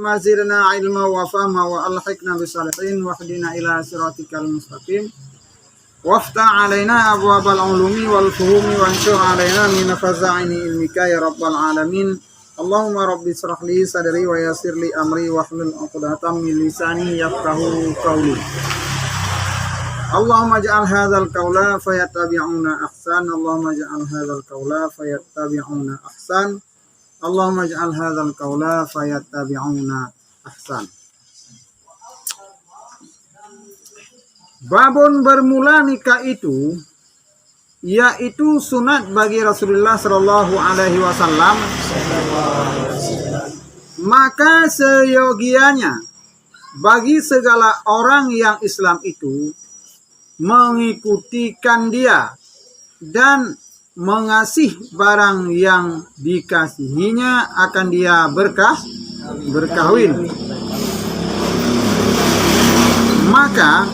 Allahumma zidna ilma wa fahma wa alhiqna bisalihin wahdina ila siratikal mustaqim waftah alaina abwabal ulumi wal fuhumi wansur alaina min fazaini ilmika ya rabbal alamin. Allahumma rabbi israh li sadri wa yassir li amri wahlul 'uqdatam min lisani yafqahu qawli. Allahumma ja'al hadzal qawla fayattabi'una ahsan. Allahumma ja'al hadzal qawla fayattabi'una ahsan. Allahumma ja'al hadzal qawla fayattabi'una ahsan. Babun bermula nikah itu yaitu sunat bagi Rasulullah Shallallahu Alaihi Wasallam. Maka seyogianya bagi segala orang yang Islam itu mengikutikan dia dan mengasih barang yang dikasihinya akan dia berkahwin. Maka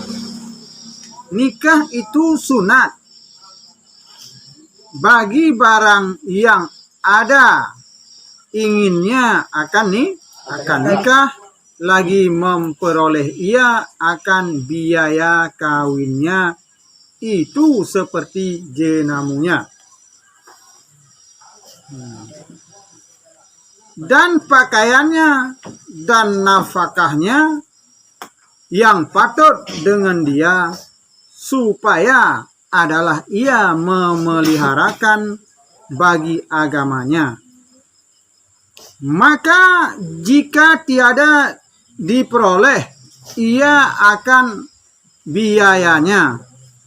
nikah itu sunat bagi barang yang ada inginnya akan nikah, lagi memperoleh ia akan biaya kawinnya itu seperti jenamunya. Dan pakaiannya dan nafkahnya yang patut dengan dia supaya adalah ia memeliharakan bagi agamanya. Maka jika tiada diperoleh ia akan biayanya,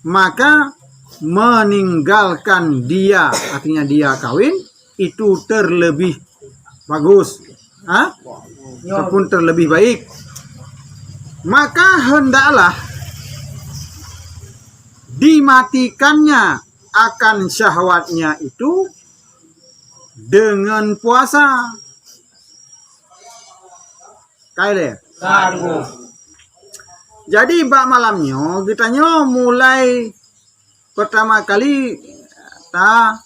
maka meninggalkan dia, artinya dia kawin itu terlebih bagus, ataupun terlebih baik. Maka hendaklah dimatikannya akan syahwatnya itu dengan puasa. Kaile. Jadi bak malamnya kita mulai pertama kali ta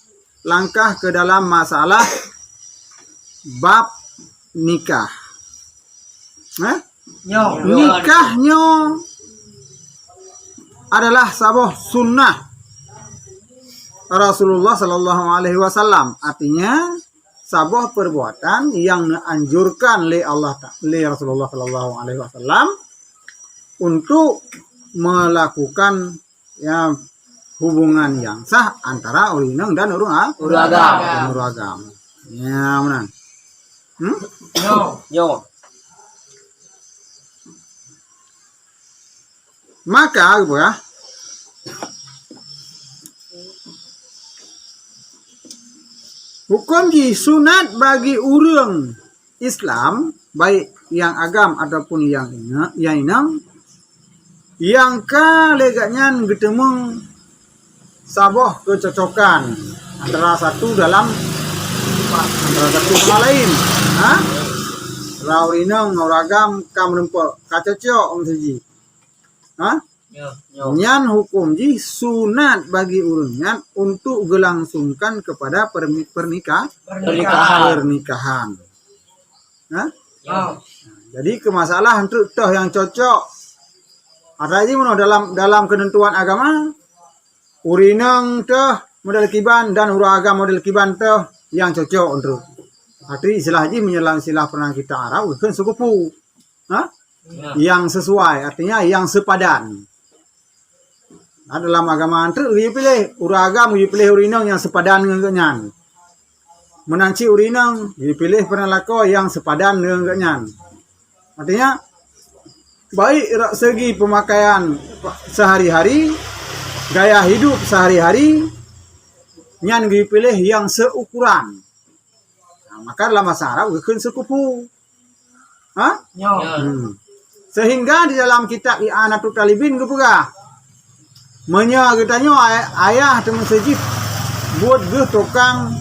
langkah ke dalam masalah bab nikah. Nikahnya adalah sebuah sunnah Rasulullah Sallallahu Alaihi Wasallam, artinya sebuah perbuatan yang dianjurkan oleh Rasulullah Sallallahu Alaihi Wasallam untuk melakukan hubungan yang sah antara urinang dan uragam. Ya, benar. Maka hukum sunat bagi orang Islam baik yang agam ataupun yang inang yang kaleganya ketemu sabah kecocokan antara satu sama lain. Raurinang oragam kam nempo kacocok saji. Nyan hukum sunat bagi urungan untuk gelangsungkan kepada pernikahan. Jadi ke masalah untuk toh yang cocok. Ada aja dalam ketentuan agama urinang toh model kiban dan uragam model kiban toh yang cocok untuk. Arti istilah haji menyelang istilah pernah kita Arab kan sekupu. Yang sesuai, artinya yang sepadan. Nah, dalam agama antara dia pilih uragam, dia pilih urinang yang sepadan dengan kenyan. Menanci urinang, dia pilih penalako yang sepadan dengan kenyan. Artinya baik segi pemakaian sehari-hari, gaya hidup sehari-hari, nyan dia pilih yang seukuran. Nah, maka dalam bahasa Arab bukan sekupu. Sehingga di dalam kitab I'anatul Talibin kepuga menyagetanya ayah teman sejid buat tukang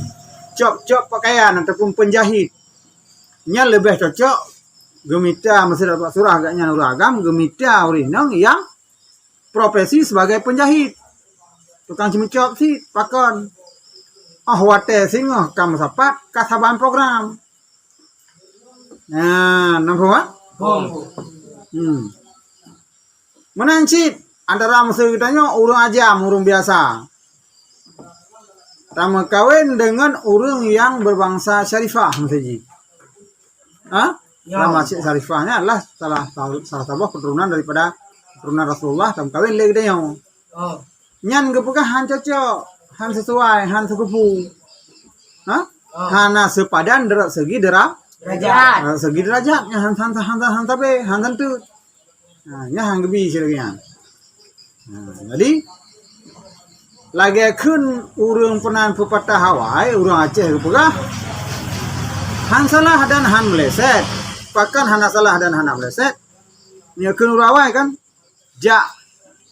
cop pakaian ataupun penjahit. Nya lebih cocok gemita masih dapat surah agaknya uragam gemita urinang yang profesi sebagai penjahit. Tukang cimicop sih pakon. Wate singoh kam sapat kasaban program. Nah, nampak tak? Menancit antara musuh kitanya urang ajam, urang biasa. Tama kawin dengan urang yang berbangsa Syarifah mesti. Nama Syarifahnya adalah salah satu keturunan daripada keturunan Rasulullah tam kawin lagi dia. Nyan gepekah han cocok, han sesuai, han sekupu. Hana sepadan segi derajat. Segi derajatnya han tapi han tentu. Nah, nya han gebi sirnya. Jadi lagi kun urang penan pepatah Hawaii, urang Aceh gepekah han salah dan han meleset. Bahkan hana salah dan hana meleset. Nya kun urawai kan ja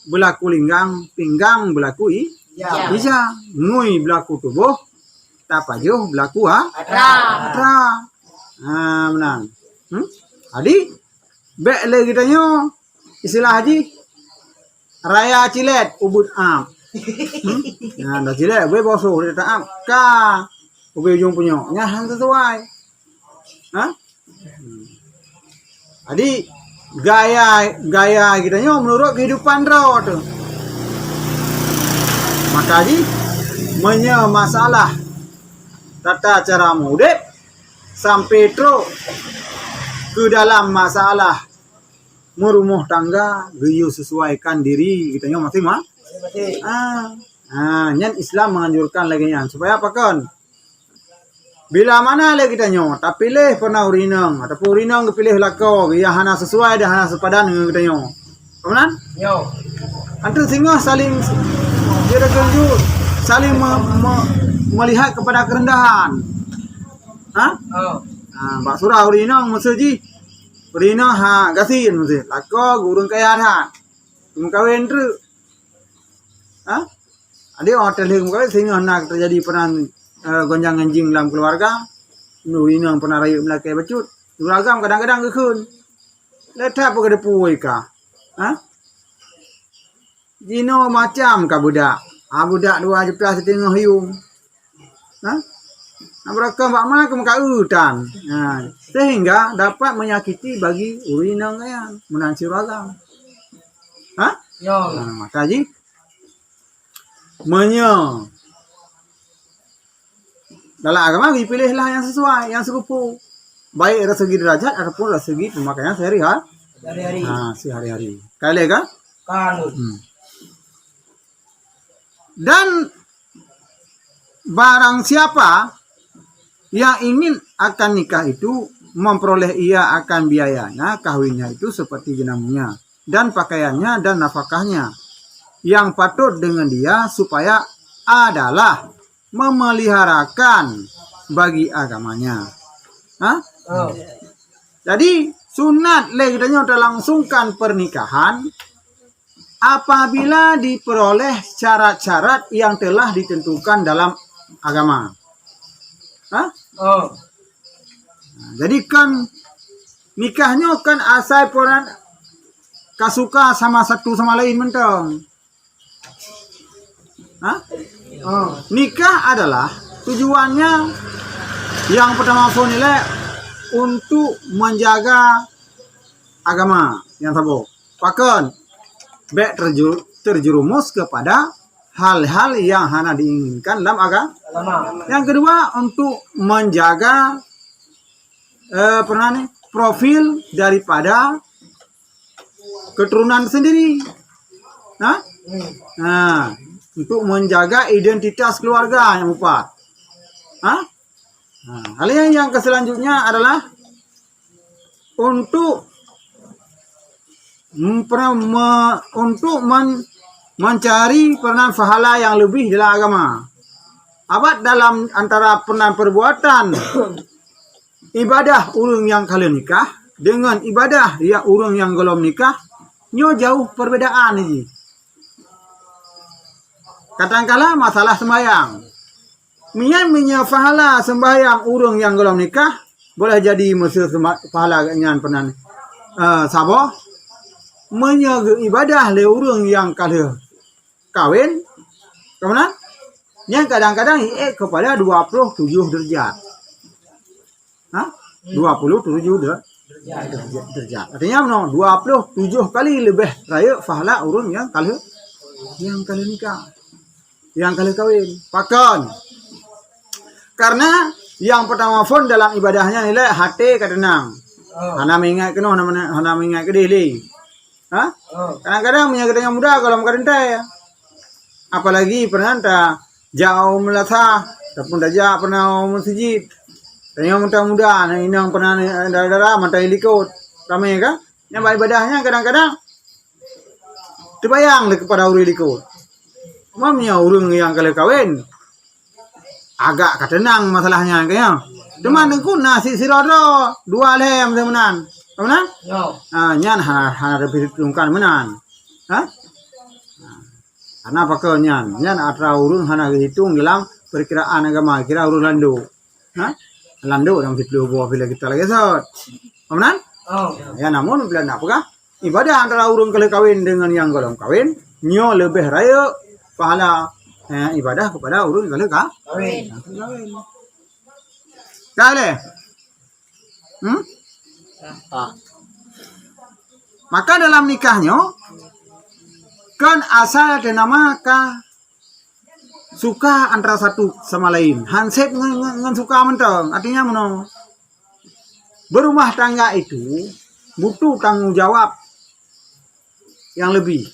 berlaku linggang, pinggang berlaku ija, ngui berlaku tubuh, tapajuh berlaku atra. Menang. Adi bek le kitanya istilah haji raya cilet ubud am. Nah, dah cilet be boso dia tak am ka ube ujung punya nya hang sesuai. Adi gaya kitanya menurut kehidupan roh tu. Maka ji masalah tata cara mudip sampai terus ke dalam masalah merumah tangga geyu sesuaikan diri kitanya masing-masing. Nyan Islam menganjurkan lagi nyan supaya apa kan? Bila mana lagi kitanya tak pilih pernah urinang ataupun urinang pilih lako yang hana sesuai dan hana sepadan dengan kitanya. Kemudian? Yo. Antu sehingga saling dia tunjuk saling melihat kepada kerendahan. Mbak surah urinang maksudji urinang gasin maksud lako gurung kaya ada. Kawin tu. Ada hotel yang kawin sehingga nak terjadi peran gonjang ganjing dalam keluarga. Urinang pernah rayu melakai bacut. Beragam kadang-kadang kekun. Letak apa ke depui kah? Jino macam kah budak? Budak 2 setengah hiung. Mereka mbak mana ke muka hutan. Sehingga dapat menyakiti bagi urinang yang menancir ragam. Maka ji dalam agama dipilihlah yang sesuai, yang sekupu. Baik dari segi derajat ataupun dari segi pemakaian sehari-hari. Kali kan? Dan barang siapa yang ingin akan nikah itu memperoleh ia akan biayanya, kawinnya itu seperti jenamnya dan pakaiannya dan nafkahnya. Yang patut dengan dia supaya adalah memeliharakan bagi agamanya. Jadi sunat kita langsungkan pernikahan apabila diperoleh syarat-syarat yang telah ditentukan dalam agama. Jadi kan nikahnya kan asal peran kasuka sama satu sama lain mentong. Nikah adalah tujuannya yang pertama nilai untuk menjaga agama yang sabo. Bahkan bek terjerumus kepada hal-hal yang hana diinginkan dalam agama. Yang kedua untuk menjaga profil daripada keturunan sendiri. Untuk menjaga identitas keluarga yang empat. Hal yang selanjutnya adalah untuk mencari peranan pahala yang lebih dalam agama. Abad dalam antara peranan perbuatan ibadah urang yang kalian nikah dengan ibadah ya urang yang belum nikah, nyo jauh perbedaan ini. Kadang-kala masalah sembahyang. Minya pahala sembahyang urang yang belum nikah boleh jadi musuh pahala nyan penan saboh. Minya ibadah le urang yang kala kawin. Kemudian yang kadang-kadang kepada 27 derajat. 27 derajat. Artinya no 27 kali lebih raya pahala urun yang kali nikah. Yang kali kawin. Pakon. Karena yang pertama pun dalam ibadahnya nilai hati kadenang. Hana mengingat kena hana mengingat ke dili. Kadang-kadang punya gedenya muda kalau makan ya. Apalagi pernah jauh melata, ataupun dah pernah masjid. Yang muda-muda, yang pernah darah mata ilikut, ramai kan? Yang ibadahnya kadang-kadang terbayang kepada orang ilikut. Mamnya orang yang kalau kawin agak katenang masalahnya kayaknya. Cuma dengku nasi sirodo 2 lem temenan. Temenan? Nyan hana berhitungkan menan. Karena pakai nyan atra urun hana hitung dalam perkiraan agama kira urun landu. Landu dalam fitlu buah bila kita lagi sot. Temenan? Ya namun bila nak apa? Ibadah antara urun kali kawin dengan yang golong kawin, nyo lebih raya pahala ibadah kepada urun kali kawin. Kale. Maka dalam nikahnya kan asal dinamakan suka antara satu sama lain. Handshake ngan suka mentong. Artinya mana? Berumah tangga itu butuh tanggung jawab yang lebih.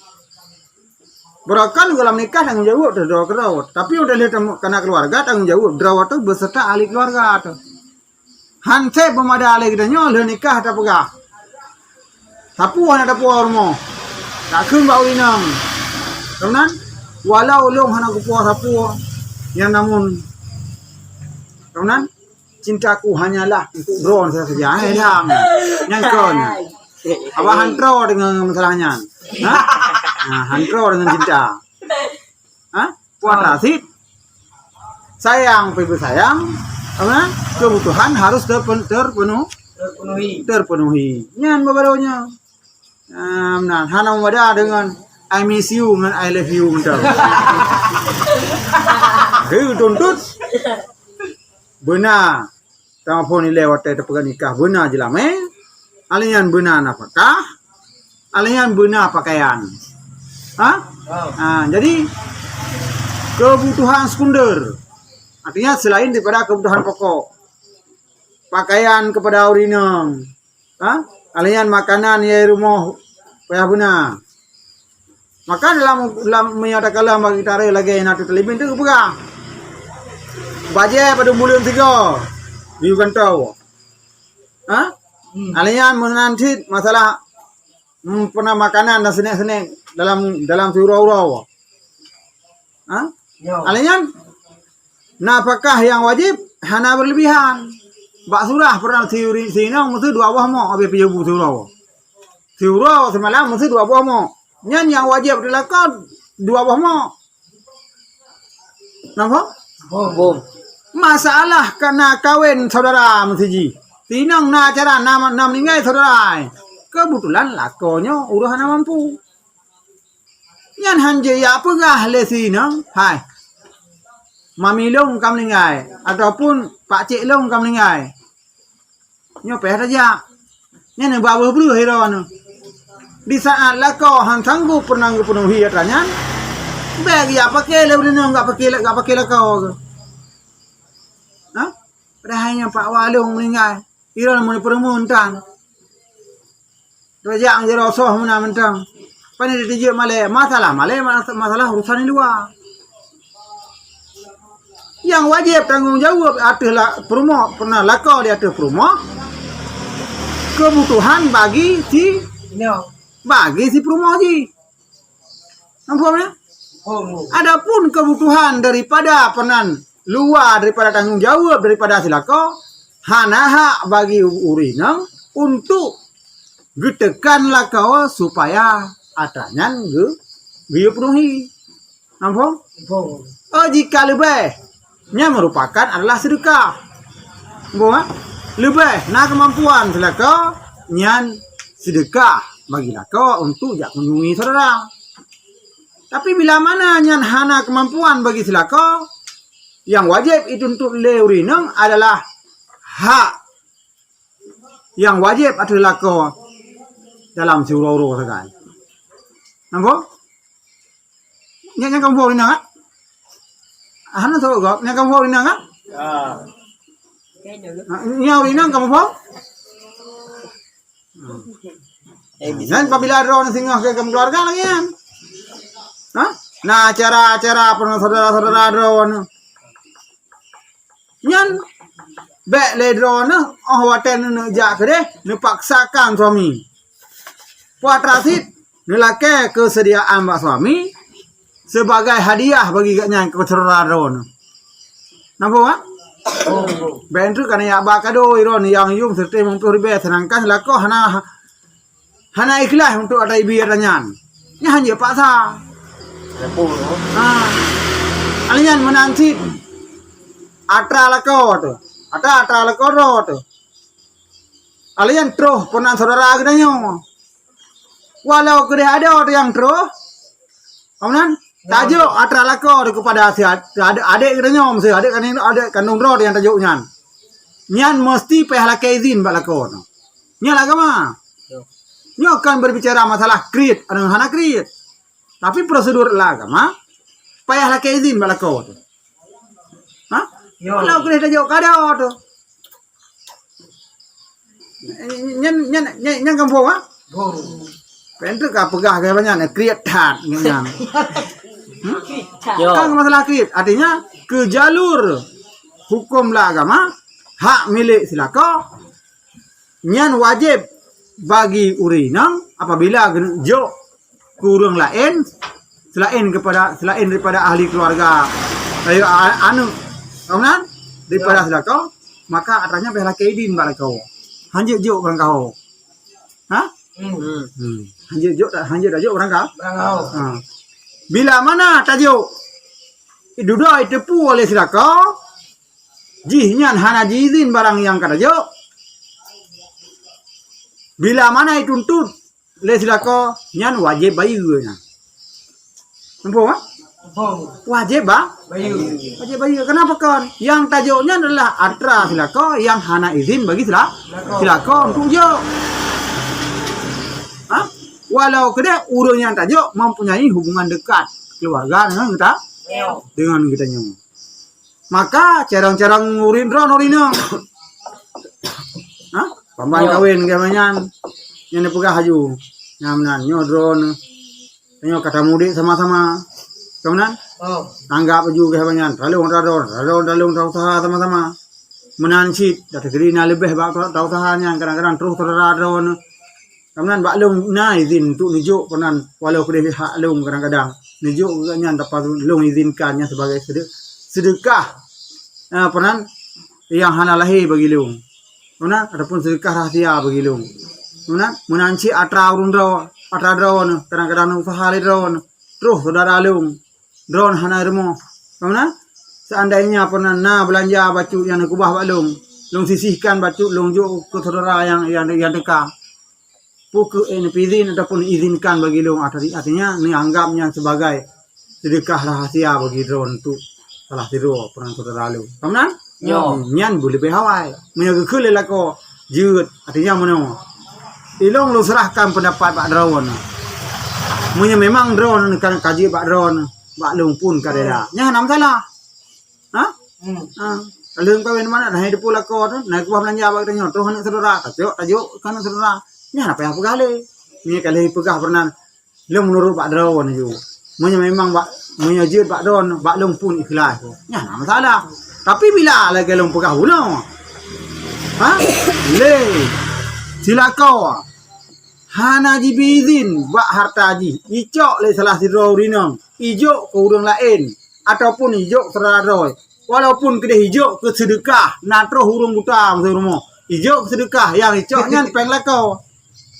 Berakan dalam nikah tanggung jawab derawat. Tapi udah lihat kena keluarga tanggung jawab derawat tu beserta ahli keluarga tu. Handshake pemada ahli kedanya le nikah tak pegah. Sapu hana dapu ormo. Tak kun bau inang. Teman, walau long hana kupuah sapu yang namun teman, cintaku hanyalah untuk drone saja. Diam. Nyangkon. Apa hantro dengan masalahnya? Hantro dengan cinta. Puan rasid. Sayang, pibu sayang. Teman, kebutuhan harus terpenuhi. Nyan babadonya. Hana memada dengan I miss you dengan I love you mental. Tuntut. Benar. Telepon ni lewat tepukan nikah benar je lah alian benar apakah? Alian benar pakaian. Jadi kebutuhan sekunder. Artinya selain daripada kebutuhan pokok. Pakaian kepada urinang. Alian makanan ya rumah payah benar. Maka dalam menyatakan bagi tarik lagi nak terlebih tu apa? Bajet pada bulan 3. You kan tahu. Alian menanti masalah pernah makanan dan senek-senek dalam surau-surau. Alian apakah yang wajib hana berlebihan. Bak surah pernah teori sini mesti 2 buah mo abi piyu surau. Surau semalam mesti 2 buah mo. Nyan yang wajib dilakukan 2 buah mo. Nampak? Masalah kena kawin saudara mesti. Tinang na cara nama meninggal saudara. Kebetulan lakonnya uruhan mampu. Nyan hanje ya pegah lesinang. Hai. Mami long kam meninggal ataupun pak cik long kam meninggal. Nyo peh saja. Nyan bawa bulu heron. Di saat lako han sanggup pernah penuhi katanya. Bagi apa ke lebih enggak pakai lako. Padahal pak walung meninggal. Iron mun permuntan. Raja ang jerosoh mana mentang. Pani dijie masalah urusan di luar. Yang wajib tanggung jawab adalah perumah pernah lako di atas perumah. Kebutuhan bagi si perumah si. Nampaknya? Adapun kebutuhan daripada penan luar daripada tanggung jawab daripada silako hanaha bagi urinang untuk getekan lako supaya atanya ge penuhi. Nampak? Jika lebihnya merupakan adalah sedekah. Lebih kemampuan silako nyan sedekah bagi lako untuk jak mengunjungi saudara. Tapi bila mana nyan hana kemampuan bagi silako yang wajib itu untuk leurinang adalah hak yang wajib adalah ko dalam surau sekarang. Nampak? Yang kamu ini nak? Hana tahu kau? Yang kamu ini nak? Yang ini kamu faham? Dan apabila ron singgah ke keluarga lagi kan? Nah acara pernah saudara-saudara ron. Nyan bek le ron waten jak deh, paksakan suami. Puat rasid nelake kesediaan mbak suami sebagai hadiah bagi gaknya ke saudara ron. Nampak? Bentuk kan ya bakado iron yang yung serta mempuri senangkan lako hana ikhlas untuk ada ibu ranyan. Nya hanya paksa. Alian menanti atra lako tu. Atra lako ro tu. Alian terus pernah saudara agaknya. Walau kede ada yang terus. Kemudian tajuk atra lako kepada si adik katanya mesti adik kan adik kandung ro yang tajuknya. Nyan mesti pihak laki izin bak lako tu. Nya agama. Nyo akan berbicara masalah creed, ada hana creed. Tapi prosedur agama payah laki izin bak lako tu. Kalau kede tajuk kada tu. Nyan kampung Pentu ka pegah ke banyak creed tat nyan. Kan masalah creed artinya ke jalur hukum agama hak milik silako nyan wajib bagi urinang apabila jo kurang lain selain daripada ahli keluarga anu kemudian daripada silako maka artinya bela kaidin bala kau hanjir jo orang kau hanjir jo orang kau bila mana tajuk duduk tepu oleh silako jihnya hana jizin barang yang kata jo bila mana dituntut le silako nyan wajib bayu nya. Nampak? Wajib bayu. Kenapa kan? Yang tajuknya adalah atra silako yang hana izin bagi silako untuk jo. Walau kena urun yang tajuk mempunyai hubungan dekat keluarga dengan kita nyu. Maka carang-carang urin pamban kawin kemanyan yang dipegah haju nyamnan nyodron nyo kata mudik sama-sama kemudian anggap haju kemanyan dalung usaha sama-sama menansit data gerina lebih bak usahanya kadang-kadang terus radon kemudian baklung na izin untuk nijuk penan walau kedih hak lung kadang-kadang nijuk nya dapat lung izinkannya sebagai sedekah penan yang hana lahir bagi lung. Kemudian adapun sedekah rahasia bagi lung. Kemudian menanci atra drone kadang-kadang usaha drone terus saudara lung drone hana remo. Kemudian seandainya pernah belanja baju yang kubah bak lung sisihkan baju lung jo ke saudara yang dekat. Pukul izin ataupun izinkan bagi lung artinya ni anggapnya sebagai sedekah rahasia bagi drone tu salah tiru pernah saudara lung. Kemudian nyan boleh behawai menjaga kele lako jeut artinya mana ilong lu serahkan pendapat pak drone munya memang drone kan kaji pak drone pak lung pun kadeda nya nam salah lung kawin mana dah hidup lako tu naik buah belanja bak tanya tu hendak saudara tajuk kan saudara nya apa yang pegale ni kali pegah pernah lung menurut pak drone ju munya memang pak munya jeut pak drone pak lung pun ikhlas nya nam salah. Tapi bila lagi lom pegah ulo. Le. Silako. Hana jibizin bak harta ji. Icok le salah sidro rinang. Ijo ke urang lain ataupun ijo terlalu. Walaupun kede ijo ke sedekah natro hurung buta masa rumah. Ijo ke sedekah yang icoknya peng lako.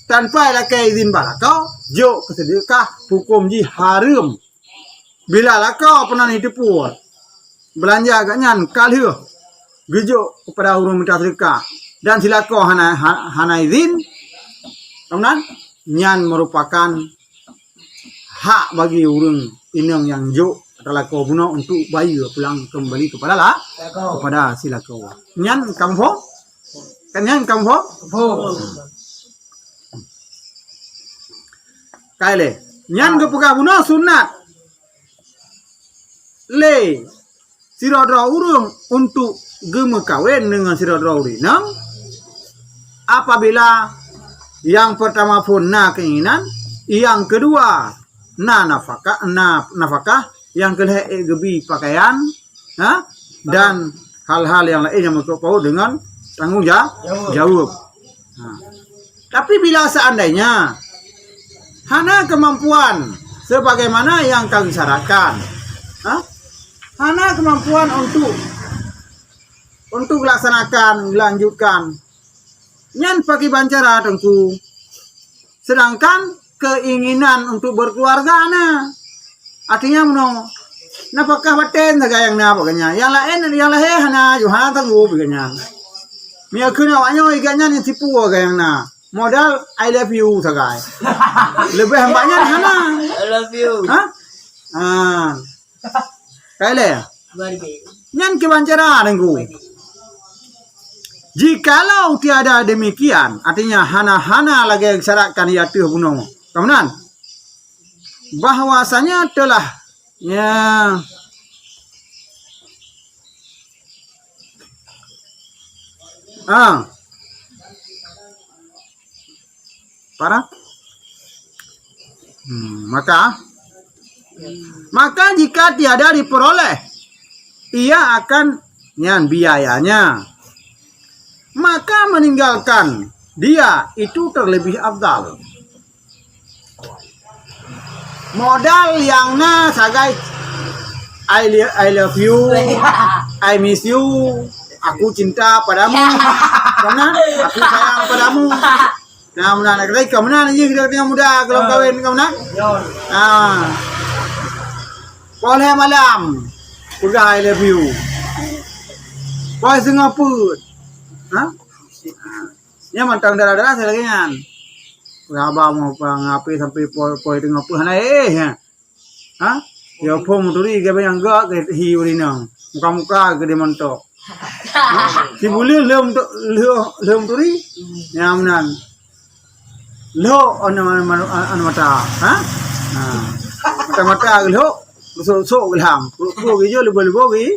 Tanpa laki izin balako, jo ke sedekah hukum ji haram. Bila lako pernah ditipu. Belanja agaknya kalih gejo kepada urang minta sedekah dan silako hana izin kemudian nyan merupakan hak bagi urang inang yang jo adalah kau guna untuk bayi pulang kembali kepada silako nyan kamu Kanyan kamu Kale nyan ke pegah bunuh sunat le sirodra urung untuk geme kawin dengan sirodra urinang apabila yang pertama pun keinginan, yang kedua nafkah, yang kedua gebi pakaian, dan hal-hal yang lain yang berkaitan dengan tanggung jawab. Tapi bila seandainya hana kemampuan sebagaimana yang kami syaratkan, hana kemampuan untuk melaksanakan, melanjutkan, nyan pakai bancara tengku, sedangkan keinginan untuk berkeluarga artinya napakah baten sagayang na baganya yang lain hana Yohana tangguh baganya mia kuna awaknya iganya ni tipu gayang na modal I love you sagay lebih hambanya hana I love you kale nyan kebancara tengku. Jikalau tiada demikian, artinya hana lagi syaratkan ya tuh bunuh. Kemudian bahwasanya telah maka jika tiada diperoleh, ia akan biayanya. Maka meninggalkan dia itu terlebih afdal. Modal yang sagai I love you, I miss you, aku cinta padamu, karena aku sayang padamu. Nah, mana nak lagi kamu mana je kita muda kalau kawin kamu nak? Boleh malam, udah I love you. Boleh Singapura. Nya mantang darah-darah saya lagi kan. Ngaba mau ngapi sampai poi tengah pu hana ya. Ya pom turi ke yang gak ke hiurinang. Muka-muka ke dia mentok. Si boleh lem turi. Ya menan. Lo an mata, mata lo. So gelham. Pro gijo lebo gi.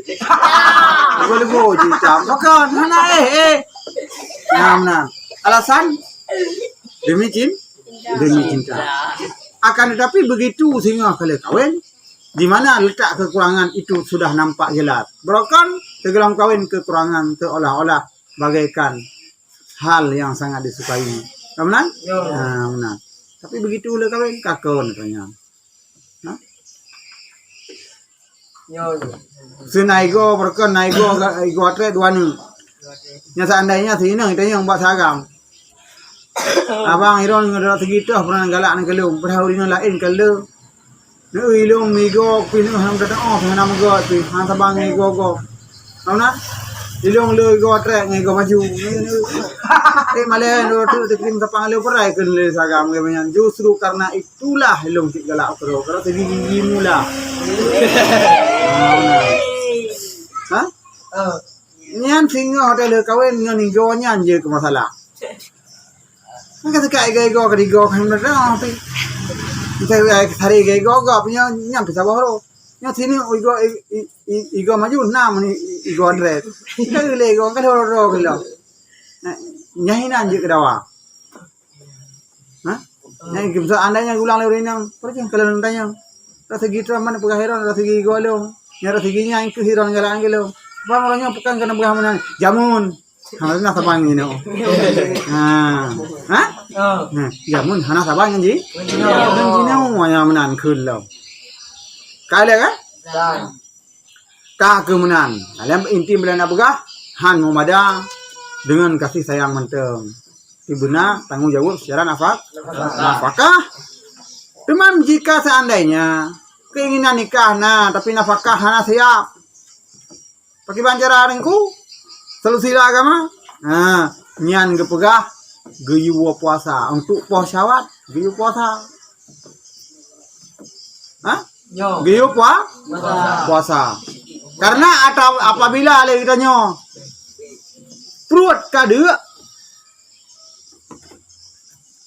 Lebo ji tam. Makan hana Nah, alasan demi cinta. Akan tetapi begitu sehingga kali kawin, di mana letak kekurangan itu sudah nampak jelas. Bahkan dalam kawin kekurangan seolah-olah bagaikan hal yang sangat disukai. Kemudian, benar. Tapi begitu le kawin kakon katanya. Senaigo berkan naigo atre dua ni. Nya seandainya sini kita yang buat sagam. Abang iron ngada segitu pernah galak nang kelum, berhauri nang lain kalau. Ne ilung migo pinu ham kata nama go tu, han tabang go. Mana? Ilung le go trek go maju. Male no tu tekim tapang le perai ke le sagam ke banyak. Justru karena itulah ilung tik galak pro, kalau gigi mula. Nyan singa hotel kawin ngan go nyan je ke masalah. Maka sekai go kedigo kan dah tapi kita hari go punya nyam bisa bawa. Nya sini igo maju nam ni igo andre. Kita le go kan ro gelo. Nyai nan je ke dawa. Nyai bisa andanya ulang le rinang. Pergi kalau tanya. Rasa gitu mana pegah heran rasa gigi go lo. Nya rasa giginya itu heran jalan gelo. Bang orangnya bukan kena berhamunan jamun. Hana sabang ini. Jamun hana sabang ini. Jamun ini umumnya menan kulau. Kaya kan? Kah kemenan. Dalam inti belanda begah han mumada dengan kasih sayang menteng. Ibuna tanggung jawab secara nafkah. Teman jika seandainya keinginan nikah tapi nafkah hana siap. Pakai banjara ringku solusi agama nyan gepegah geyu puasa untuk puasawat geyu puasa geyu puasa karena apabila le kita nyo perut kada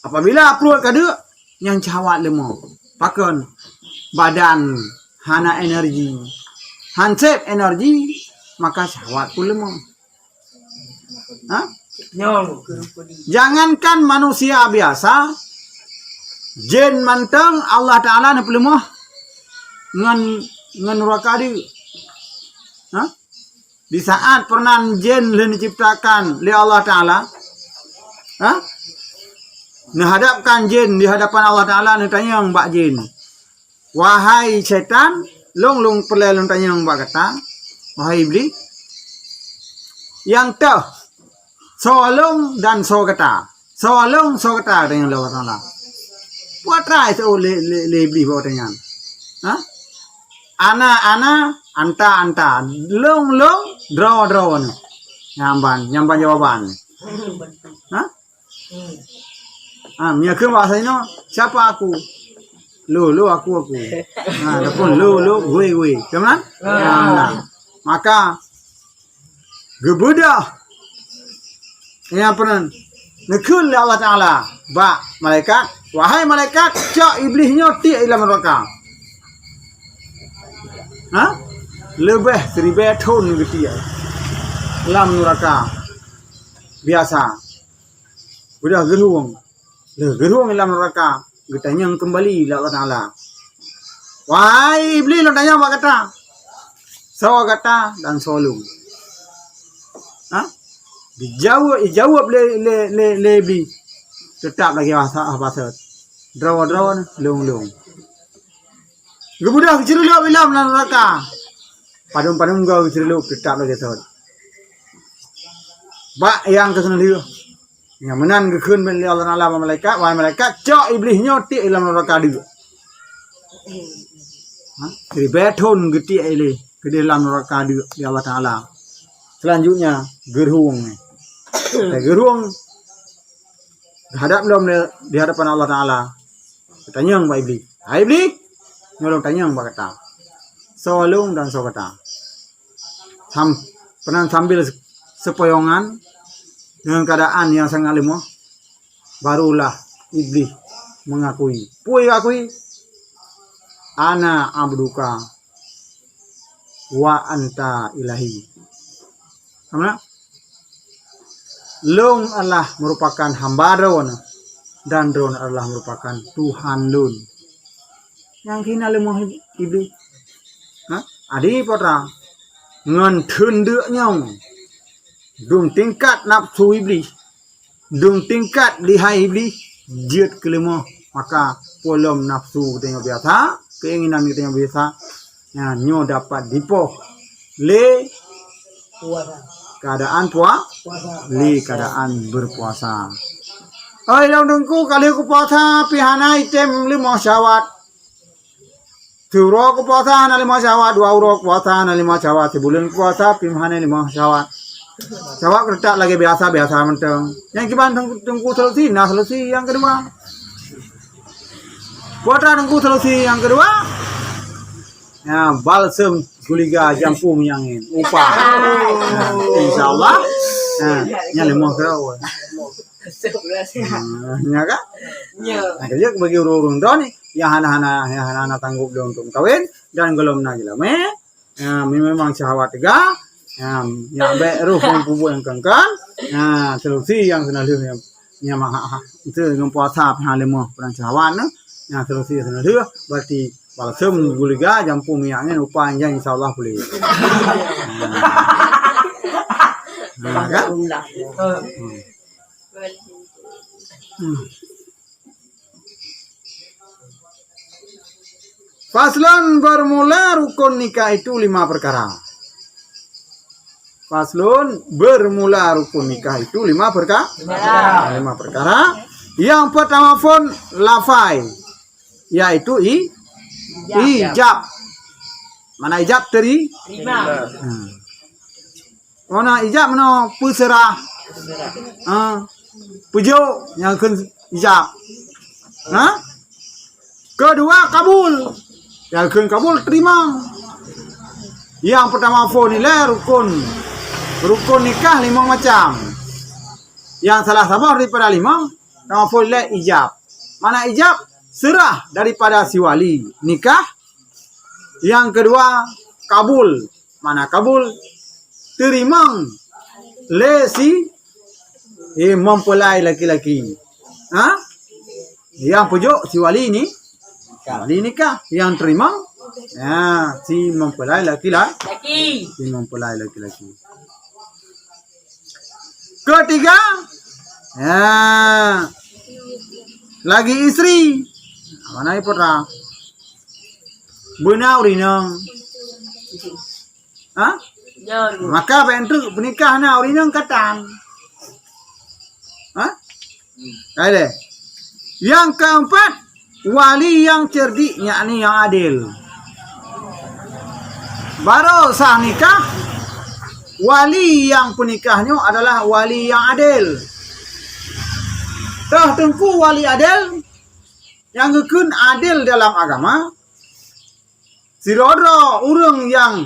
Apabila perut kada yang syahwat lemah. Pakon badan hana energi. Hansep energi maka syahwat pun lemah. Ha? Jangankan manusia biasa, jin manteng Allah Taala nak lemah ngan neraka dia. Ha? Di saat pernah jin diciptakan oleh Allah Taala, ha? Menghadapkan jin di hadapan Allah Taala nak tanya mbak jin. Wahai syaitan, long pelai long tanya mbak kata, wahai iblis, yang teh solong dan so kata. Solong so kata tanya Allah Taala. Buat try so le iblis buat tanya. Ha? Ana anta long draw ni. Nyamban jawaban. Ha? Miakeun bahasa ini siapa aku? Lu aku. Adapun lu gue. Kemudian? Maka gebedah yang pernah nekul Allah Taala ba malaikat, wahai malaikat, cak iblisnya ti dalam neraka. Ha? Lebih 1000 tahun gitu dalam neraka biasa. Udah geruang dalam neraka. Kita yang kembali Allah Taala. Wahai iblis, lo tanya apa kata? So kata dan solung. Ha? Dijawab le iblis. Tetap lagi bahasa. Draw long. Gebudah ceriluk dalam neraka. Padung gau ceriluk tetap lagi sahut. Bak yang kesana dia. Yang menan kekeun beli Allah Taala malaikat, wahai malaikat, cak iblisnya ti dalam neraka dia. Ha? Jadi beton geti ile ke dalam neraka dia di Allah Taala. Selanjutnya geruang. Geruang hadap di hadapan Allah Taala. Tanya mbak iblis. Hai iblis, nyolong tanya mbak kata. Solong dan so kata. Pernah sambil sepoyongan dengan keadaan yang sangat lemah, barulah iblis mengakui. Ana abduka wa anta ilahi. Karena long Allah merupakan hamba Ron dan Ron adalah merupakan Tuhan Lun. Yang kina lemah iblis. Ha? Adi potra ngan thunduk nyong. Dung tingkat nafsu iblis, dung tingkat lihai iblis, jiat kelemah, maka polom nafsu kita yang biasa, keinginan kita yang biasa, nyo dapat dipoh le keadaan keadaan berpuasa. Oi dongku kali aku puasa pihana item 5 syawat. Turo ku puasa na 5 syawat, 2 euro puasa na 5 syawat, sebulan puasa pihana 5 syawat. Syawat kerja lagi biasa menteng. Yang kiban tunggu selesai yang kedua. Puasa tunggu selesai yang kedua. Ya, balsem guliga jampung yangin upah. Insyaallah. Nya lemah kau. Nya ka? Nya. Kerja bagi urung dah ni. Yang hana tanggup dia untuk kawin dan belum lagi lama. Memang syahwat tiga. Yang baik roh pupuk yang kengkan. Selesai yang kena lu yang itu dengan puasa pihak lemah perang syahwat ni. Yang selesai kena lu berarti balsem guliga jampung miangnya upah yang insyaallah boleh. Faslun bermula rukun nikah itu 5 perkara. Faslun bermula rukun nikah itu 5 perkara. 5 perkara. Yang pertama pun lafai, yaitu ijab. Mana ijab tadi? Mana ijab mana puserah. Pujo yang kun ijab. Kedua kabul. Yang kun kabul terima. Yang pertama pun nilai rukun. Rukun nikah 5 macam. Yang salah sabar daripada 5 Nawafil ijab. Mana ijab? Serah daripada si wali nikah. Yang kedua kabul. Mana kabul? Terima si mempelai laki-laki. Yang pujuk si wali ini. Wali nikah. Yang terima si mempelai laki-laki. Si mempelai laki-laki. Ketiga, lagi istri. Mana putra? Benar urinang. Maka bentuk bernikah na urinang katang. Ada. Yang keempat, wali yang cerdik, yakni yang adil. Baru sah nikah, wali yang penikahnya adalah wali yang adil. Dah tengku wali adil, yang gekun adil dalam agama. Sirodro urang yang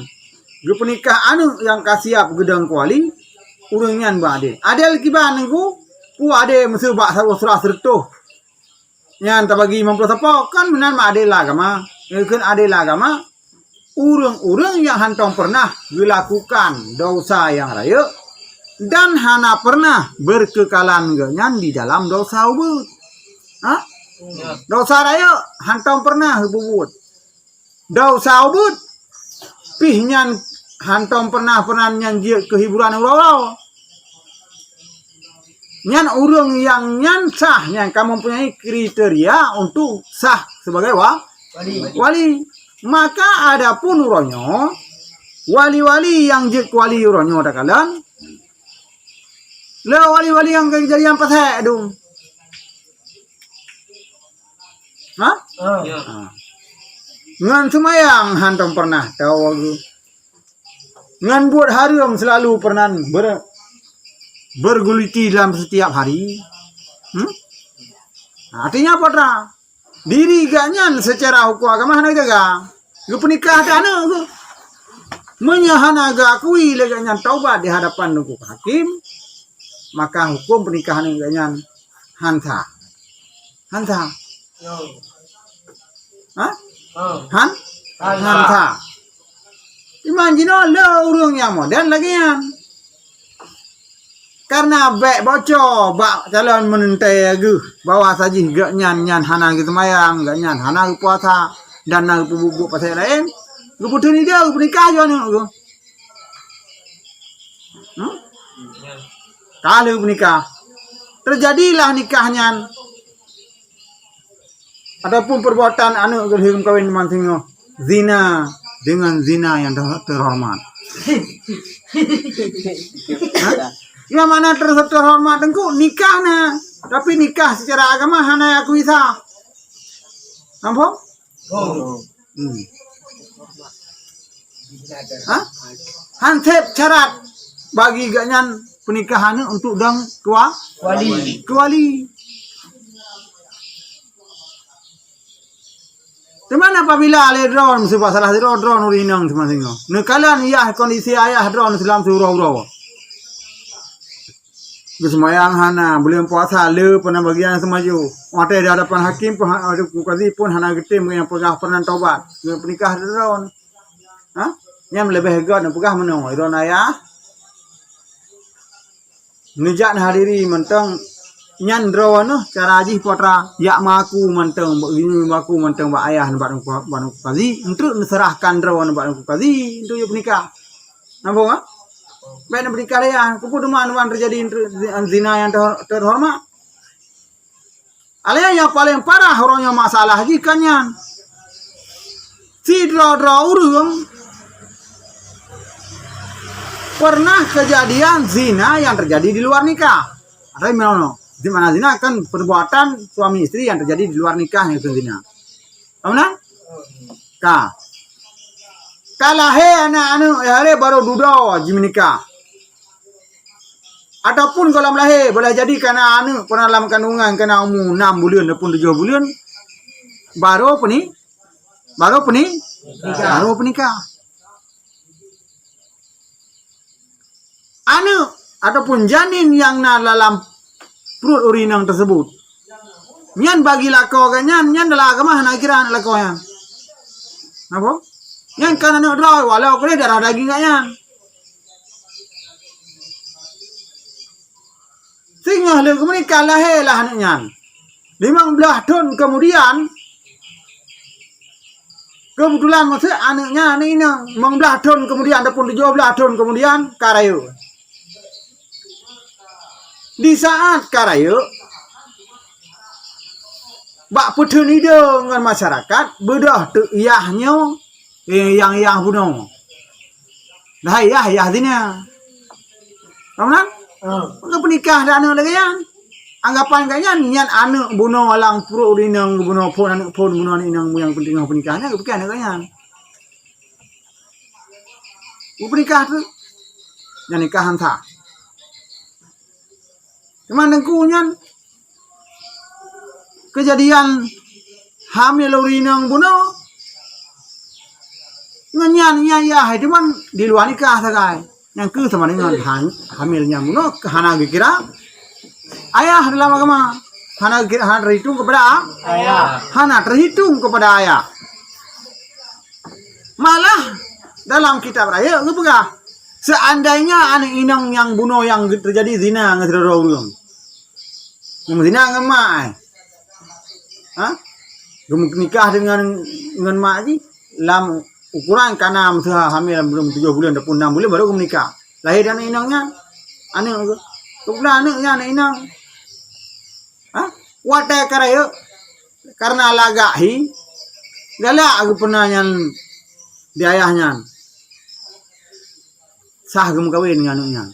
gepenikah anu yang kasiap gedang kuali, urang nyan ba adil. Adil kiban nengku, pu ade mesti bak surah sertuh. Nyan tak bagi mampu sapa kan menan ma adil agama. Gekun adil agama. Urang-urang yang hantong pernah dilakukan dosa yang raya dan hana pernah berkekalan genyan di dalam dosa ubud. Dosa raya hantong pernah ubud. Dosa ubud pih nyan hantong pernah nyan kehiburan urau. Nyan urang yang nyan sah nyan kamu mempunyai kriteria untuk sah sebagai wali. Maka ada pun uronyo wali-wali yang jek wali uronyo ada kalan le wali-wali yang kejadian pasai dong. Ngan semayang hantam pernah tahu aku. Ngan buat haram selalu pernah berguliti dalam setiap hari. Artinya apa dah? Diri ganyan secara hukum agama hana jaga. Gepenikah dana tu. Menyahana aga akui leganyan taubat di hadapan hukum hakim. Maka hukum pernikahan ganyan hanta. Hanta. Hanta. Imagine le urang yang modern lagi yan. Karena bek bocor, bak calon menentai agu, bawa saja gak nyan hana gitu mayang, gak nyan hana puasa dan nak bubuk pasal lain, gue putus ni dia, gue nikah je ni gue. Kalau nikah, terjadilah nikahnya. Adapun perbuatan anu hukum kawin mantingo zina dengan zina yang terhormat. Yang mana terhormat tengku nikah na, tapi nikah secara agama hana aku bisa. Nampak? Hansep syarat bagi ganyan pernikahan untuk dang kuali. Dimana apabila ale drone sebab salah drone urinang teman-teman. Nekalan ya kondisi ayah drone Islam surau-urau. Bersemayang hana, belum puasa le pernah bagian semaju. Mata di hadapan hakim pun ada kukazi pun hana getim yang pernah taubat. Pernikah drone. Yang lebih god nak pegah menang. Drone ayah. Nejak hadiri mentang nyan drone cara aji potra yak maku mentang begini maku mentang bak ayah nampak kukazi untuk serahkan drone nampak kukazi untuk pernikah. Nampak? Baik nak bernikah ya, kupu teman-teman terjadi zina yang terhormat. Alih yang paling parah orangnya masalah jikannya. Si dra urang pernah kejadian zina yang terjadi di luar nikah. Ada yang di mana zina kan perbuatan suami istri yang terjadi di luar nikah yang itu zina. Mana? Kalah anak baru duda ji menikah. Ataupun kalau melahir boleh jadi karena anak pernah dalam kandungan kena umur 6 bulan ataupun 7 bulan baru penikah. Anak ataupun janin yang dalam perut urinang tersebut Nyan bagi lako kan nyan dalam agama nak kira lako yang. Apa? Nyan kan anak draw walau kau darah daging kan nyan. Sehingga le kemudian lahirlah anak nyan. 15 tahun kemudian kebetulan maksud anaknya ini 15 tahun kemudian ataupun 17 tahun kemudian karayu. Di saat karayu bak putun ide dengan masyarakat bedah tu iyahnya yang bunuh. Dah iyah dinya. Kamu nak penikah dah anak lagi yang anggapan kayaknya niat anak bunuh alang pro dinang bunuh pun anak pun bunuh inang yang penting penikahnya kepikiran kayaknya. Penikah tu yang nikahan tak. Cuman dengkunya kejadian hamil urinang bunuh nganyan ya cuman di luar nikah sagai yang ke sama dengan hamilnya bunuh hana kira ayah dalam agama hana terhitung kepada ayah hana terhitung kepada ayah malah dalam kitab raya ngepegah seandainya anak inang yang bunuh yang terjadi zina ngeterorong zina ngemai nikah dengan mak ji lam ukuran karena hamil belum 7 bulan ataupun 6 bulan baru menikah. Lahir anak inangnya anak kemudian anaknya anak inang. Watai karaya karena lagahi galak aku pernah yang di ayahnya. Sah gem kawin dengan anaknya.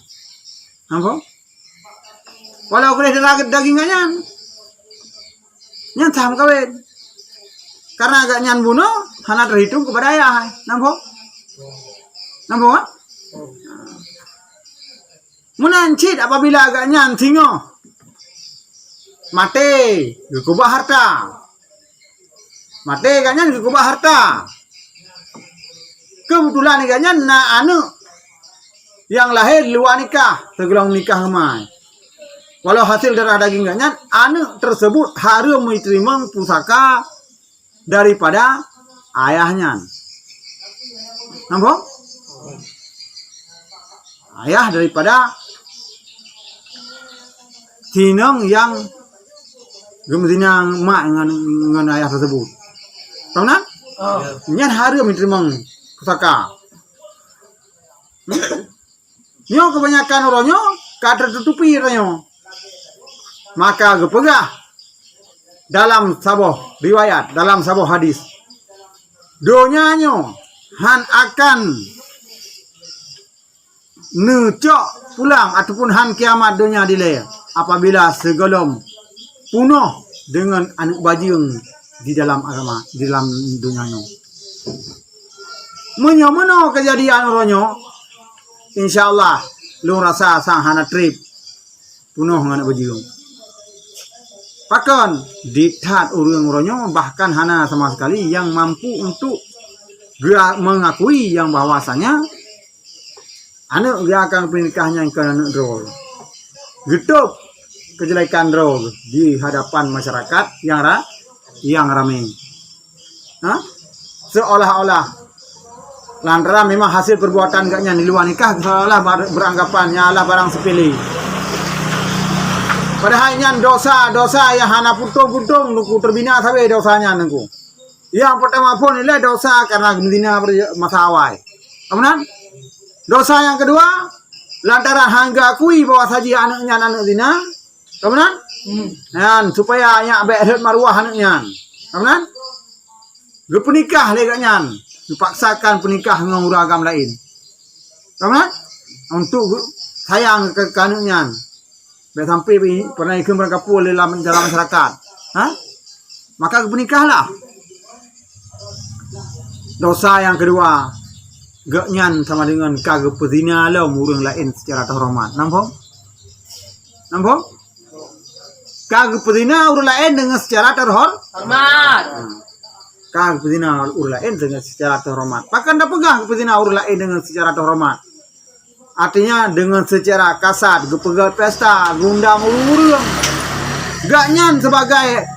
Apa? Walau kuliah dagingannya nyan saham kawin karena agak nyan bunuh hana terhitung kepada ayah nampo kan menancit apabila agak nyan singo mate gekubah harta mate agak nyan gekubah harta kebetulan agak nyan na anu yang lahir luar nikah tergelang nikah kemai. Walau hasil darah dagingnya, anak tersebut harus menerima pusaka daripada ayahnya. Nampak? Ayah daripada tinang yang gemzinang mak dengan ayah tersebut. Tahu nak? Nyan harus menerima pusaka. Nyo kebanyakan orangnya kada tertutupi orangnya. Maka gepegah dalam sabuh riwayat, dalam sabuh hadis. Donyanya han akan necok pulang ataupun han kiamat dunia dileh apabila segelom punuh dengan anak bajing di dalam agama, di dalam dunianya. Menyamana kejadian orangnya, insyaallah lu rasa sang hana trip punuh dengan anak bajing. Bahkan ditat orang-orangnya bahkan hana sama sekali yang mampu untuk mengakui yang bahwasanya anak dia akan pernikahnya ke anak drol. Getup kejelekan drol di hadapan masyarakat yang ramai. Seolah-olah lantaran memang hasil perbuatan gaknya di luar nikah seolah beranggapan nyalah barang sepele. Padahalnya dosa yang hana putung nuku terbina sampai dosanya nuku. Yang pertama pun ialah dosa karena berzina masawai. Kemudian dosa yang kedua lantaran hangga akui bahwa saja anaknya anak zina. Kemudian dan supaya nya behet maruah anaknya. Kemudian berpenikah leganya, dipaksakan penikah dengan uragam lain. Kemudian untuk sayang ke anaknya. Sampai pernah ikut berkapul dalam masyarakat. Maka bernikahlah. Dosa yang kedua, gaknyan sama dengan kagak pezina lah murung lain secara terhormat. Nampak? Kagak pezina urang lain dengan secara terhormat. Kagak pezina urang lain dengan secara terhormat. Bahkan dah pegang pezina urang lain dengan secara terhormat. Artinya dengan secara kasar, gepegat pesta, gundang urung. Gaknyan sebagai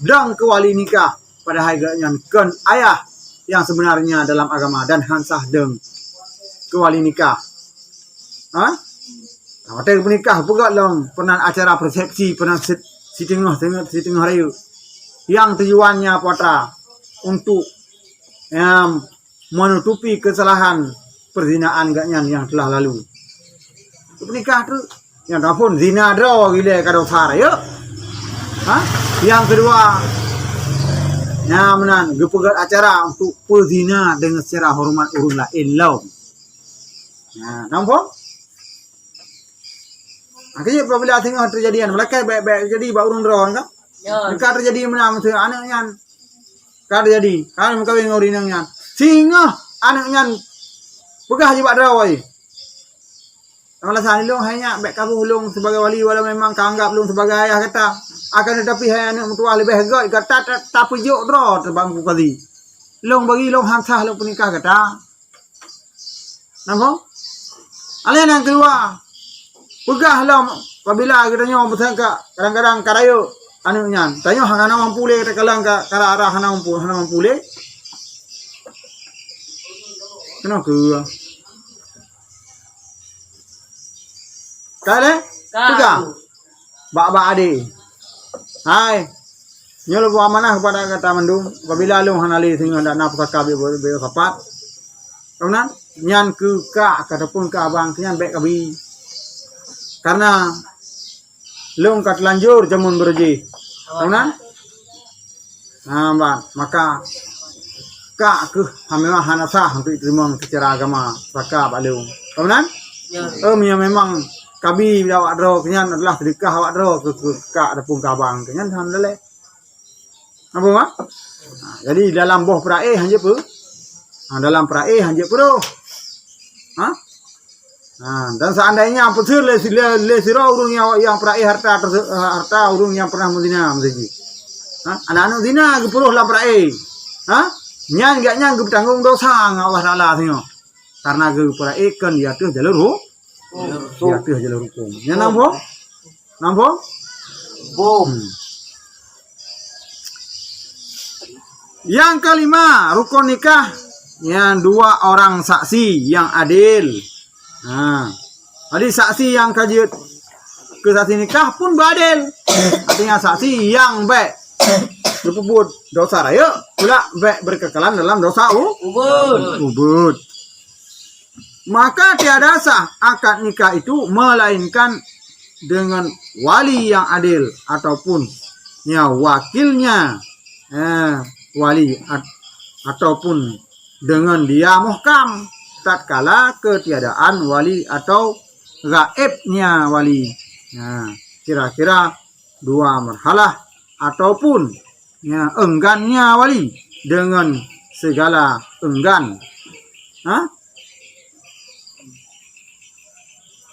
dan ke wali nikah pada harganya ken ayah yang sebenarnya dalam agama dan hansah deng ke wali nikah. Ha? Hotel menikah pula long pernah acara persepsi pernah si tengah raya yang tujuannya putra untuk menutupi kesalahan perzinaan gaknya yang telah lalu. Menikah tu yang pun zina draw gila kado sar ya. Ha? Yang kedua menan gepegat acara untuk perzina dengan secara hormat urun lain law. Nampak? Akhirnya apabila tengah terjadian mereka baik-baik jadi bak urun draw kan? Ya. Dekat terjadi menang tu anaknya. Kan terjadi. Kan mengkawin ngorinangnya. Singa anaknya pegah je bak draw ai. Alasan long hanya baik kabu long sebagai wali walau memang kanggap long sebagai ayah kata akan tetapi hai anak mertua lebih harga kata tak pujuk draw terbang ku kali. Long bagi long hansah long penikah kata. Nampak? Alih yang kedua pegah lah apabila kita nyom bersangka kadang-kadang karayo anaknya tanya hana mampu le kata kalang ka arah hana mampu le kenapa ke kale pegah bak ade hai nyol bu amanah kepada kata mendung apabila lu hana le sehingga ndak nak pusaka be sapat kemudian nyan ke ka ataupun ke abang nyan baik kabi karena long kat lanjur jamun berji. Kemudian maka ka ke hamil hanasa untuk diterima secara agama saka balung. Kemudian memang kabi awak dro kenyan adalah sedekah awak dro ke ka ataupun kabang kenyan alhamdulillah. Apa mak? Jadi dalam boh prae hanje pu. Dalam prae hanje pro. Ha? Dan seandainya betul le sira urung yang peraih harta urung yang pernah menzina mesti. Anak-anak zina geperuh lah peraih. Nyan gak nyang bertanggung dosa Allah Taala tengok. Karena ge peraih kan dia tuh jalur dia tuh jalur hukum. Nya nampo? Bom. Yang kelima, rukun nikah yang dua orang saksi yang adil. Jadi saksi yang kaji ke saksi nikah pun badil. Artinya saksi yang baik berpebut dosa raya pula baik berkekalan dalam dosa ubud. Maka tiada sah akad nikah itu melainkan dengan wali yang adil ataupun wakilnya wali ataupun dengan dia muhkam tatkala ketiadaan wali atau gaibnya wali. Kira-kira dua marhalah ataupun enggannya wali dengan segala enggan.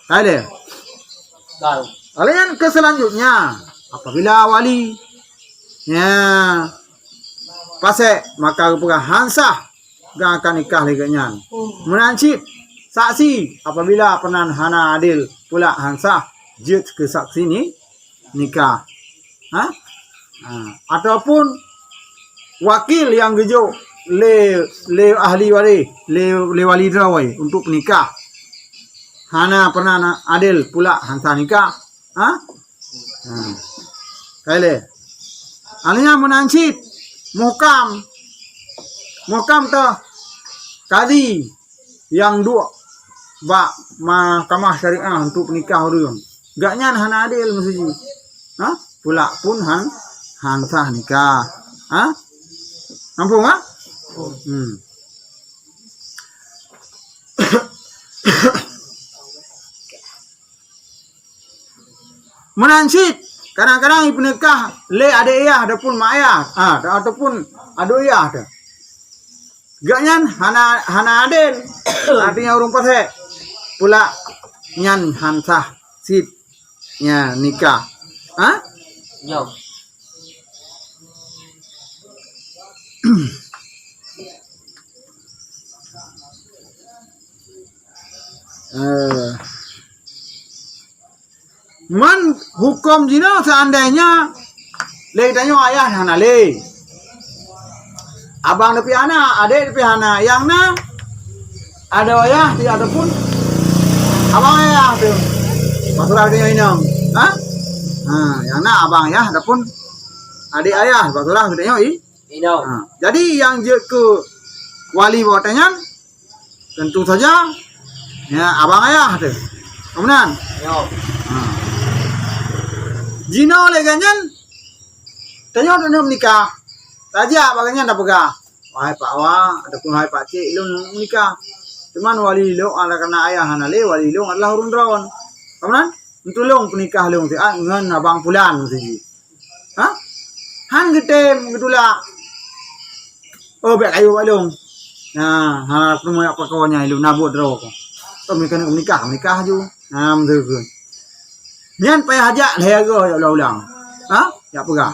Ada. Kalian ke selanjutnya apabila wali pasek maka hansah gak akan nikah leganya. Menancip saksi apabila penan hana adil pula hansah jut ke saksi ni nikah. Ataupun wakil yang gejo le ahli wali le wali drawai untuk nikah. Hana pernah adil pula hansah nikah. Kale. Alnya menancip muhkam tu kadi yang dua bak mahkamah syariah untuk nikah orang. Gaknya hana adil mesti. Pula pun hansah nikah. Nampak tak? Menancip kadang-kadang ibu nikah le ada ayah ataupun mak ayah ataupun adu ayah tu. Gaknya hana adil artinya urung pasek pula nyan hansah sit nya nikah. Yo. Man hukum zina seandainya Le tanya ayah hana le. Abang depi anak, adik depi anak. Yang na ada ayah, tidak ada pun. Abang ayah tu. Masalah dia ini. Ha? Yang na abang ayah ada pun adik ayah. Masalah dia ini. Jadi yang je ke wali bawa tanya, tentu saja ya abang ayah tu. Kemudian. Jino le ganyan. Tanya dia menikah. Raja bagainya dah pegah. Wahai Pak Awang ataupun wahai Pak Cik ilun menikah. Cuman wali ilung ala kena ayah hanale wali ilung adalah urun drawn. Kemudian mentulung penikah leung ti ngan abang pulan mesti. Ha? Han getem gedula. Oh bek kayu balung. Nah, ha perlu apa kawannya ilung nabut draw ko. To menikah ju. Nam tu ke. Nian payah hajak lehaga ya ulang. Ha? Ya pegah.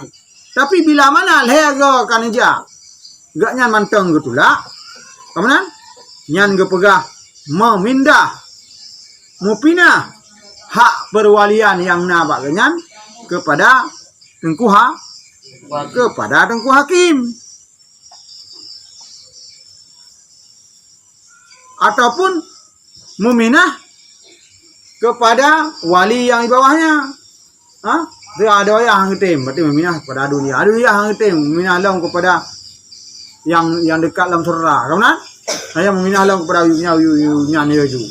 Tapi bila mana lehaga kan ija. Gak nyan manteng getula. Kemudian nyan ge pegah memindah mupinah hak perwalian yang nabak genyan kepada Tengku Hakim. Ataupun meminah kepada wali yang di bawahnya. Ha? Dia ada yang ngetim, berarti meminah kepada dunia. Ada yang ngetim, meminah langsung kepada yang dekat dalam surga. Kemudian saya meminah langsung kepada yu-nya ju.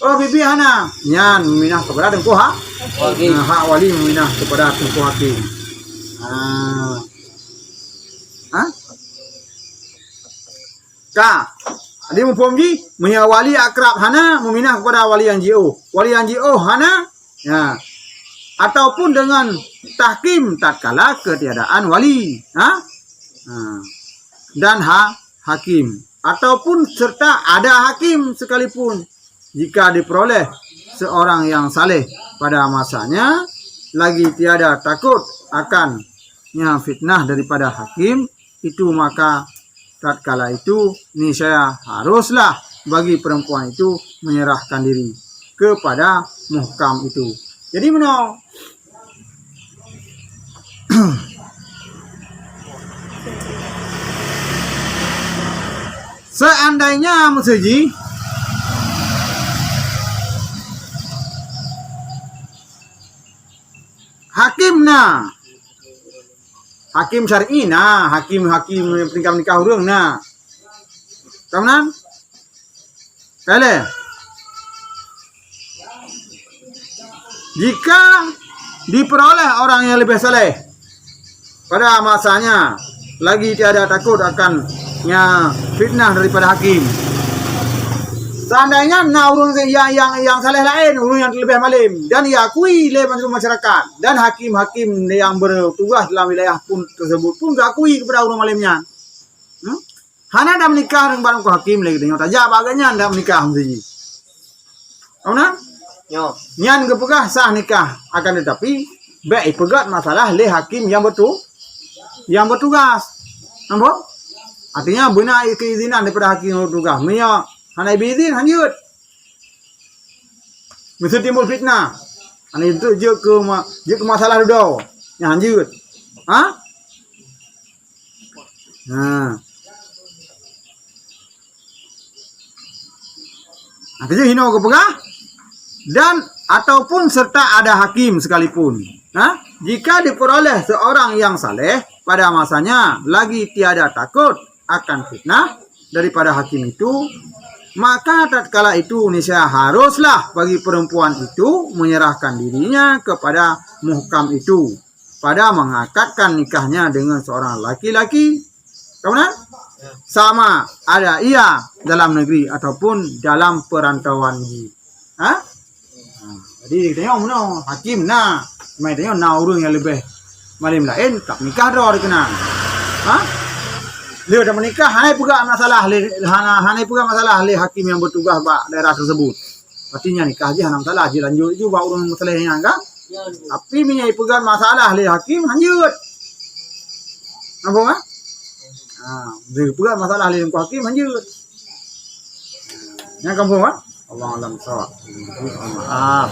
Oh bibi hana, nyan meminah kepada Tengku Hakim. Hak wali meminah kepada Tengku Hakim. Ka, ada mupomji menyawali akrab hana meminah kepada wali yang jio. Wali yang jio hana, ya. Ataupun dengan tahkim tatkala ketiadaan wali, dan hakim, ataupun serta ada hakim sekalipun jika diperoleh seorang yang saleh pada masanya lagi tiada takut akan fitnah daripada hakim itu, maka tatkala itu niscaya haruslah bagi perempuan itu menyerahkan diri kepada muhkam itu. Jadi mana seandainya musuji hakim syar'i hakim nikah urang kemudian kale jika diperoleh orang yang lebih saleh pada masanya lagi tiada takut akan fitnah daripada hakim. Seandainya urun yang saleh lain, urun yang lebih malim dan diakui oleh masyarakat dan hakim-hakim yang bertugas dalam wilayah pun tersebut pun diakui kepada urun malimnya. Hana dah menikah dengan barang hakim lagi tengok tajak baganya dah menikah mesti. Kauna? Nyan kepegah sah nikah, akan tetapi baik pegat masalah le hakim yang bertugas. Nampak? Artinya benar keizinan daripada hakim yang bertugas. Mia hana izin hanjut. Mesti timbul fitnah. Ana itu je ke masalah dulu. Yang hanjut. Artinya hino kepegah dan ataupun serta ada hakim sekalipun. Jika diperoleh seorang yang saleh pada masanya lagi tiada takut akan fitnah daripada hakim itu, maka tatkala itu niscaya haruslah bagi perempuan itu menyerahkan dirinya kepada muhkam itu pada mengakadkan nikahnya dengan seorang laki-laki. Kemudian sama ada ia dalam negeri ataupun dalam perantauan. Jadi tengok mana hakim mai tengok urang yang lebih malim lain tak nikah dah dikenal. Dia dah menikah hanai pegak masalah le hakim yang bertugas bak daerah tersebut. Artinya nikah je hanam salah je lanjut je bak urang masalahnya kan. Tapi menyai pegak masalah le hakim lanjut. Nampak dia pegak masalah le hakim lanjut. Yang kamu Allah alam sawab. Maaf.